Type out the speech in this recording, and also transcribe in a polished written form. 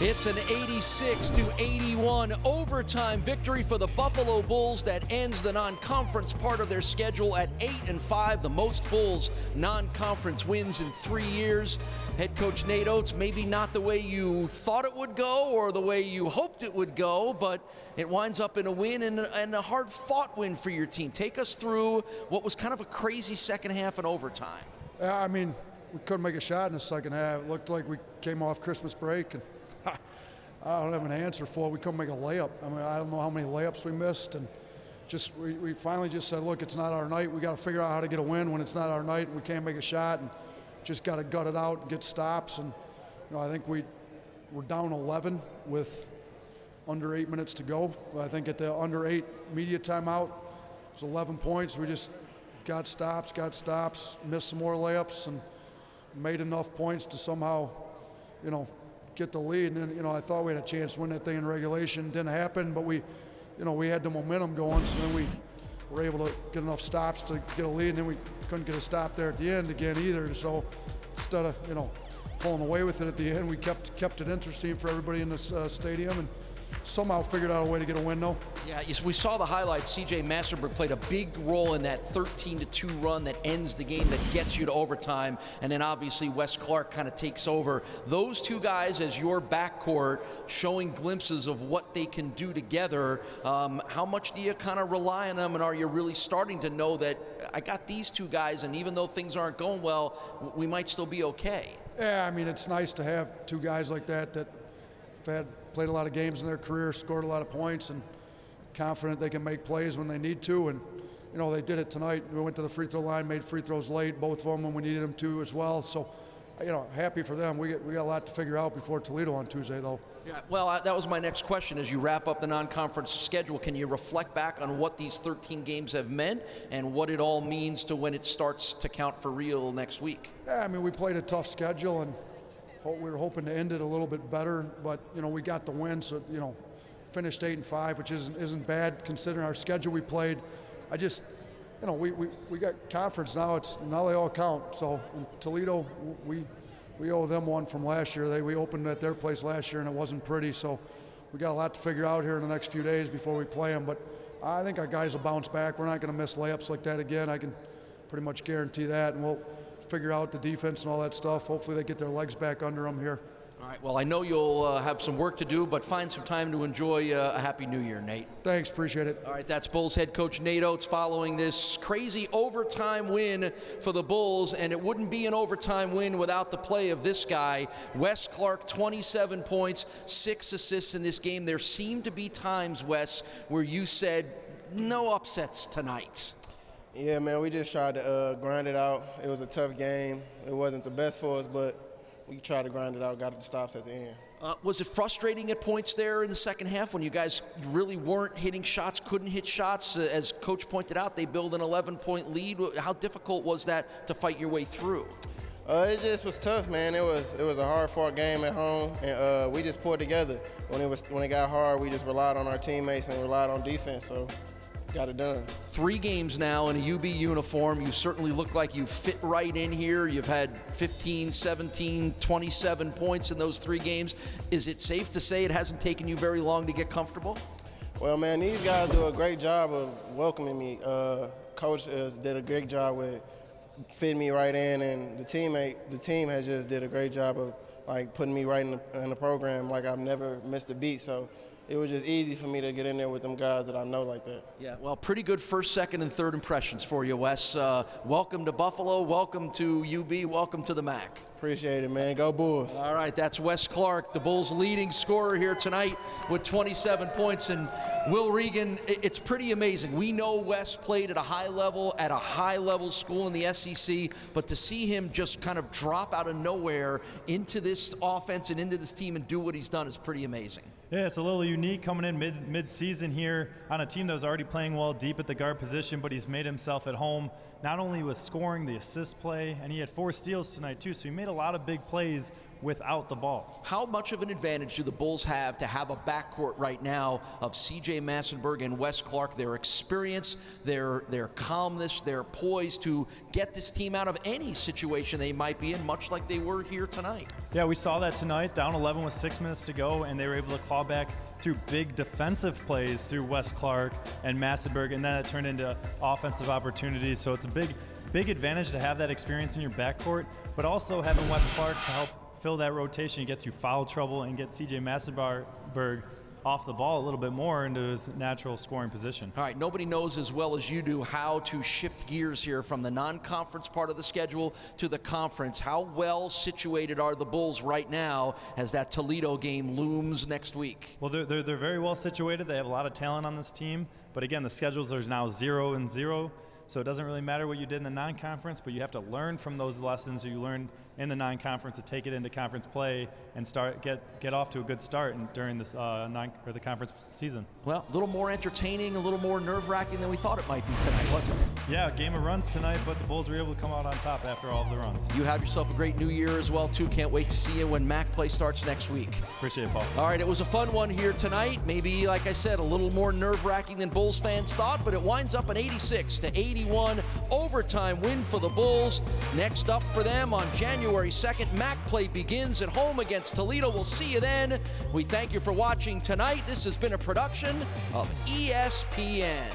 It's an 86-81 overtime victory for the Buffalo Bulls that ends the non-conference part of their schedule at 8-5, the most Bulls non-conference wins in 3 years. Head coach Nate Oats, maybe not the way you thought it would go or the way you hoped it would go, but it winds up in a win and a hard-fought win for your team. Take us through what was kind of a crazy second half and overtime. Yeah, I mean, we couldn't make a shot in the second half. It looked like we came off Christmas break, and I don't have an answer for it. We couldn't make a layup. I mean, I don't know how many layups we missed, and just we finally just said, look, it's not our night. We got to figure out how to get a win when it's not our night and we can't make a shot, and just got to gut it out and get stops. And I think we're down 11 with under 8 minutes to go. I think at the under 8 media timeout, it was 11 points. We just got stops, missed some more layups, and made enough points to somehow, get the lead. And then, I thought we had a chance to win that thing in regulation. Didn't happen, but we had the momentum going, so then we were able to get enough stops to get a lead, and then we couldn't get a stop there at the end again either. So instead of, pulling away with it at the end, we kept it interesting for everybody in this stadium, and somehow figured out a way to get a win, though. Yeah, we saw the highlights. C.J. Masterberg played a big role in that 13-2 run that ends the game, that gets you to overtime, and then obviously Wes Clark kind of takes over. Those two guys as your backcourt, showing glimpses of what they can do together. How much do you kind of rely on them, and are you really starting to know that I got these two guys, and even though things aren't going well, we might still be okay? Yeah, I mean, it's nice to have two guys like that have played a lot of games in their career, scored a lot of points, and confident they can make plays when they need to. And they did it tonight. We went to the free throw line, made free throws late, both of them when we needed them to as well. So happy for them. We got a lot to figure out before Toledo on Tuesday, though. Yeah, well, that was my next question. As you wrap up the non-conference schedule, can you reflect back on what these 13 games have meant and what it all means to when it starts to count for real next week? Yeah, I mean, we played a tough schedule, and we were hoping to end it a little bit better, but we got the win, so finished 8-5, which isn't bad considering our schedule we played. I just we got conference now. Now they all count. So in Toledo, we owe them one from last year. We opened at their place last year and it wasn't pretty. So we got a lot to figure out here in the next few days before we play them. But I think our guys will bounce back. We're not going to miss layups like that again. I can pretty much guarantee that, and we'll figure out the defense and all that stuff. Hopefully they get their legs back under them here. All right, well, I know you'll have some work to do, but find some time to enjoy a Happy New Year, Nate. Thanks, appreciate it. All right, that's Bulls head coach Nate Oats following this crazy overtime win for the Bulls, and it wouldn't be an overtime win without the play of this guy. Wes Clark, 27 points, 6 assists in this game. There seemed to be times, Wes, where you said, no upsets tonight. Yeah, man, we just tried to grind it out. It was a tough game. It wasn't the best for us, but we tried to grind it out, got the stops at the end. Was it frustrating at points there in the second half when you guys really weren't hitting shots, couldn't hit shots? As Coach pointed out, they build an 11-point lead. How difficult was that to fight your way through? It just was tough, man. It was a hard-fought game at home, and we just pulled together. When it got hard, we just relied on our teammates and relied on defense, so got it done. 3 games now in a UB uniform. You certainly look like you fit right in here. You've had 15, 17, 27 points in those 3 games. Is it safe to say it hasn't taken you very long to get comfortable? Well, man, these guys do a great job of welcoming me. Coach did a great job with fitting me right in, and the team has just did a great job of putting me right in the program like I've never missed a beat. So it was just easy for me to get in there with them guys that I know like that. Yeah, well, pretty good first, second, and third impressions for you, Wes. Welcome to Buffalo, welcome to UB, welcome to the MAC. Appreciate it, man. Go Bulls. All right, that's Wes Clark, the Bulls' leading scorer here tonight with 27 points. And Will Regan, it's pretty amazing. We know Wes played at a high level school in the SEC, but to see him just kind of drop out of nowhere into this offense and into this team and do what he's done is pretty amazing. Yeah, it's a little unique coming in mid-season here on a team that was already playing well deep at the guard position, but he's made himself at home, not only with scoring, the assist play, and he had 4 steals tonight too, so he made a lot of big plays without the ball. How much of an advantage do the Bulls have to have a backcourt right now of C.J. Massenberg and Wes Clark, their experience, their calmness, their poise to get this team out of any situation they might be in, much like they were here tonight? Yeah, we saw that tonight, down 11 with 6 minutes to go, and they were able to claw back through big defensive plays through Wes Clark and Massenberg, and then it turned into offensive opportunities. So it's a big advantage to have that experience in your backcourt, but also having Wes Clark to help fill that rotation, get through foul trouble, and get C.J. Massenberg off the ball a little bit more into his natural scoring position. All right, nobody knows as well as you do how to shift gears here from the non-conference part of the schedule to the conference. How well situated are the Bulls right now as that Toledo game looms next week? Well, they're very well situated. They have a lot of talent on this team, but again, the schedules are now 0-0. So it doesn't really matter what you did in the non-conference, but you have to learn from those lessons you learned in the non-conference to take it into conference play and get off to a good start during this the conference season. Well, a little more entertaining, a little more nerve-wracking than we thought it might be tonight, wasn't it? Yeah, game of runs tonight, but the Bulls were able to come out on top after all of the runs. You have yourself a great new year as well, too. Can't wait to see you when MAC play starts next week. Appreciate it, Paul. All right, it was a fun one here tonight. Maybe, like I said, a little more nerve-wracking than Bulls fans thought, but it winds up an 86-81 overtime win for the Bulls. Next up for them on January 2nd, MAC play begins at home against Toledo. We'll see you then. We thank you for watching tonight. This has been a production of ESPN.